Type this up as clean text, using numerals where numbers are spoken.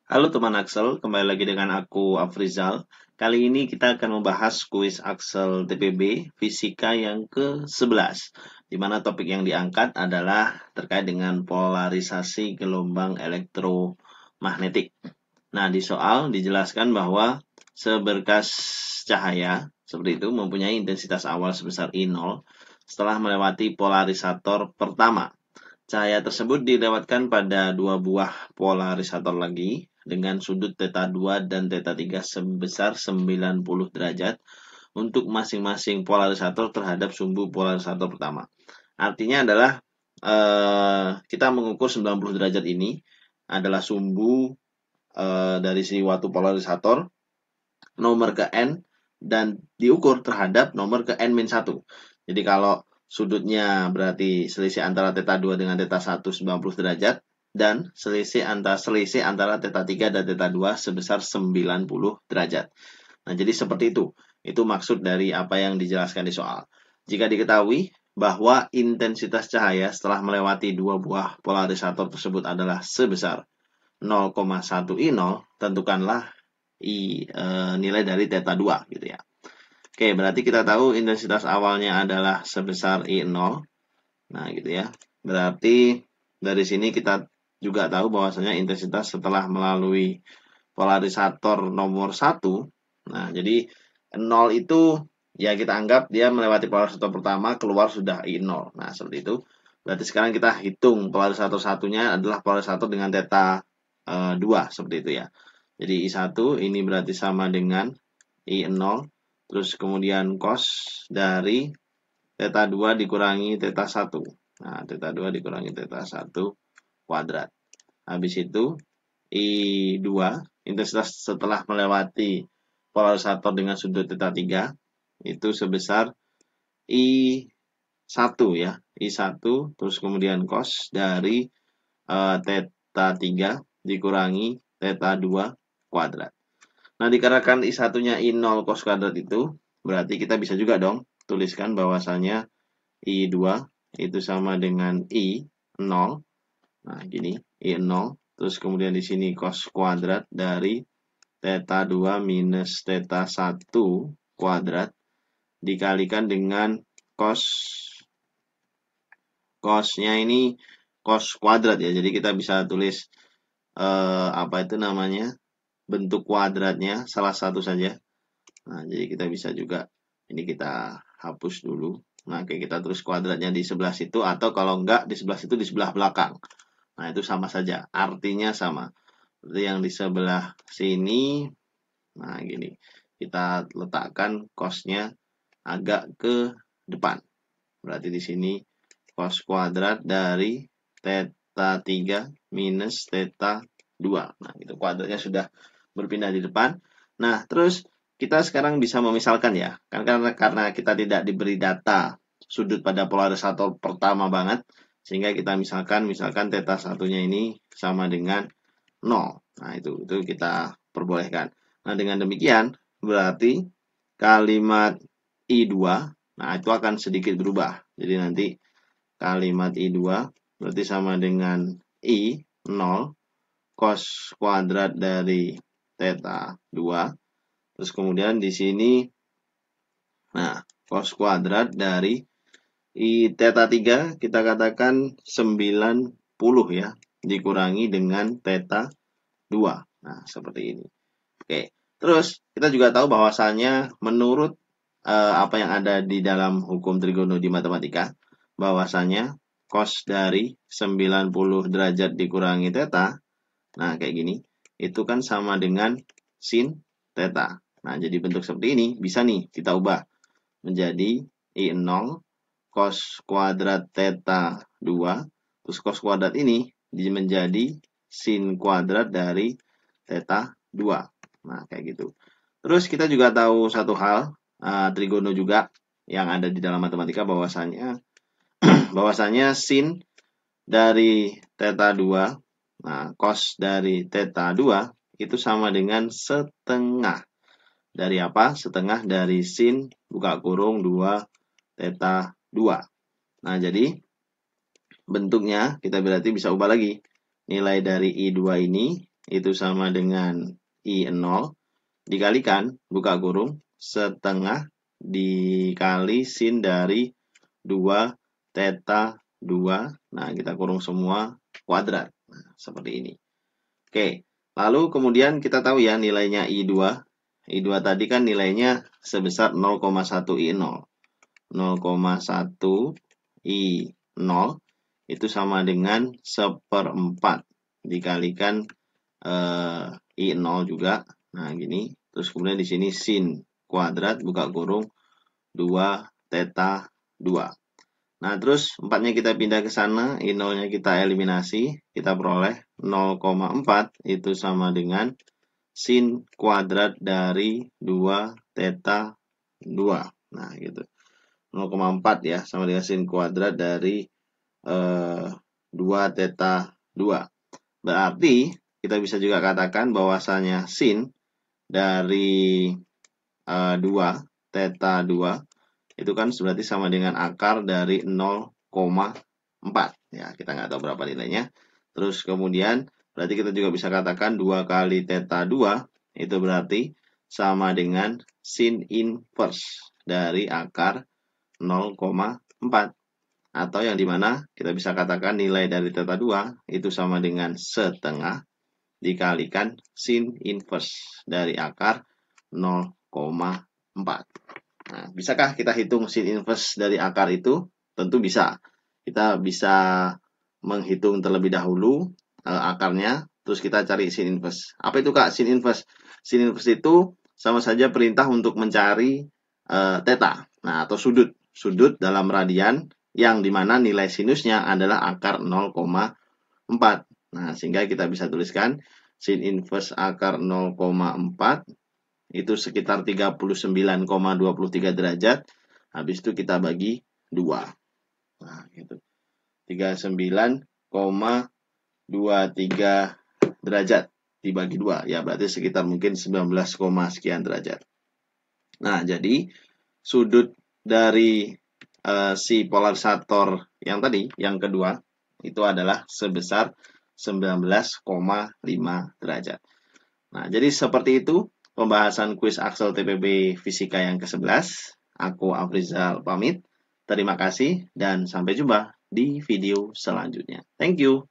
Halo teman Axel, kembali lagi dengan aku Afrizal. Kali ini kita akan membahas kuis Axel TPB Fisika yang ke-11, di mana topik yang diangkat adalah terkait dengan polarisasi gelombang elektromagnetik. Nah, di soal dijelaskan bahwa seberkas cahaya seperti itu mempunyai intensitas awal sebesar I0 setelah melewati polarisator pertama. Cahaya tersebut dilewatkan pada dua buah polarisator lagi dengan sudut θ 2 dan θ 3 sebesar 90 derajat untuk masing-masing polarisator terhadap sumbu polarisator pertama. Artinya adalah kita mengukur 90 derajat ini adalah sumbu dari suatu polarisator nomor ke n dan diukur terhadap nomor ke n-1. Jadi kalau sudutnya berarti selisih antara θ 2 dengan θ 1 90 derajat dan selisih antara θ 3 dan θ 2 sebesar 90 derajat. Nah, jadi seperti itu. Itu maksud dari apa yang dijelaskan di soal. Jika diketahui bahwa intensitas cahaya setelah melewati dua buah polarisator tersebut adalah sebesar 0,1 I0, tentukanlah nilai dari θ 2 gitu ya. Oke, berarti kita tahu intensitas awalnya adalah sebesar I0. Nah, gitu ya. Berarti dari sini kita juga tahu bahwasanya intensitas setelah melalui polarisator nomor 1. Nah, jadi 0 itu ya kita anggap dia melewati polarisator pertama, keluar sudah I0. Nah, seperti itu. Berarti sekarang kita hitung polarisator satunya adalah polarisator dengan θ 2 seperti itu ya. Jadi I1 ini berarti sama dengan I0, terus kemudian cos dari θ 2 dikurangi θ 1. Nah, θ 2 dikurangi θ 1 kuadrat. Habis itu I2, intensitas setelah melewati polarisator dengan sudut θ 3 itu sebesar I1 ya. I1 terus kemudian cos dari θ 3 dikurangi θ 2 kuadrat. Nah, dikarenakan I1-nya I0 cos kuadrat itu, berarti kita bisa juga dong tuliskan bahwasanya I2 itu sama dengan I0. Nah, gini, I0. Terus kemudian di sini cos kuadrat dari θ 2 minus θ 1 kuadrat dikalikan dengan cosnya ini cos kuadrat ya. Jadi kita bisa tulis apa itu namanya? Bentuk kuadratnya salah satu saja. Nah, jadi kita bisa juga ini kita hapus dulu. Nah, oke, kita tulis kuadratnya di sebelah situ atau kalau enggak di sebelah situ di sebelah belakang. Nah, itu sama saja, artinya sama. Berarti yang di sebelah sini, nah gini, kita letakkan cosnya agak ke depan. Berarti di sini cos kuadrat dari θ 3 minus θ 2. Nah, itu kuadratnya sudah berpindah di depan. Nah, terus kita sekarang bisa memisalkan ya. Karena kita tidak diberi data sudut pada polarisator pertama banget, sehingga kita misalkan θ satunya ini sama dengan 0. Nah, itu kita perbolehkan. Nah, dengan demikian berarti kalimat I2, nah itu akan sedikit berubah. Jadi nanti kalimat I2 berarti sama dengan I0 cos kuadrat dari θ 2. Terus kemudian di sini nah cos kuadrat dari θ 3 kita katakan 90 ya dikurangi dengan θ 2. Nah, seperti ini. Oke. Terus kita juga tahu bahwasannya menurut apa yang ada di dalam hukum trigonometri matematika, bahwasannya cos dari 90 derajat dikurangi θ, nah kayak gini, itu kan sama dengan sin θ. Nah, jadi bentuk seperti ini bisa nih kita ubah menjadi I0 cos kuadrat θ 2, terus cos kuadrat ini menjadi sin kuadrat dari θ 2. Nah, kayak gitu. Terus kita juga tahu satu hal, trigono juga yang ada di dalam matematika bahwasanya sin dari θ 2, nah cos dari θ 2 itu sama dengan setengah dari apa? Setengah dari sin buka kurung 2 θ 2. Nah, jadi bentuknya kita berarti bisa ubah lagi. Nilai dari I2 ini itu sama dengan I0 dikalikan, buka kurung, setengah dikali sin dari 2 theta 2. Nah, kita kurung semua kuadrat. Nah, seperti ini. Oke, lalu kemudian kita tahu ya nilainya I2. I2 tadi kan nilainya sebesar 0,1 I0. 0,1 I0 itu sama dengan 1/4 dikalikan I0 juga. Nah, gini. Terus kemudian di sini sin kuadrat buka kurung 2 theta 2. Nah, terus 4-nya kita pindah ke sana, I0-nya kita eliminasi, kita peroleh 0,4 itu sama dengan sin kuadrat dari 2 theta 2. Nah, gitu. 0,4 ya, sama dengan sin kuadrat dari 2 theta 2. Berarti kita bisa juga katakan bahwasanya sin dari 2 theta 2 itu kan berarti sama dengan akar dari 0,4. Ya, kita nggak tahu berapa nilainya. Terus kemudian berarti kita juga bisa katakan 2 kali theta 2 itu berarti sama dengan sin inverse dari akar 0,4. Atau yang dimana kita bisa katakan nilai dari theta 2 itu sama dengan setengah dikalikan sin inverse dari akar 0,4. Nah, bisakah kita hitung sin inverse dari akar itu? Tentu bisa. Kita bisa menghitung terlebih dahulu akarnya, terus kita cari sin inverse. Apa itu Kak sin inverse? Sin inverse itu sama saja perintah untuk mencari theta. Nah, atau sudut. Sudut dalam radian yang dimana nilai sinusnya adalah akar 0,4. Nah, sehingga kita bisa tuliskan sin inverse akar 0,4 itu sekitar 39,23 derajat. Habis itu kita bagi 2. Nah, gitu. 39,23 derajat dibagi 2. Ya, berarti sekitar mungkin 19, sekian derajat. Nah, jadi sudut dari si polarisator yang tadi, yang kedua, itu adalah sebesar 19,5 derajat. Nah, jadi seperti itu pembahasan kuis Axel TPB Fisika yang ke-11. Aku Afrizal pamit. Terima kasih dan sampai jumpa di video selanjutnya. Thank you.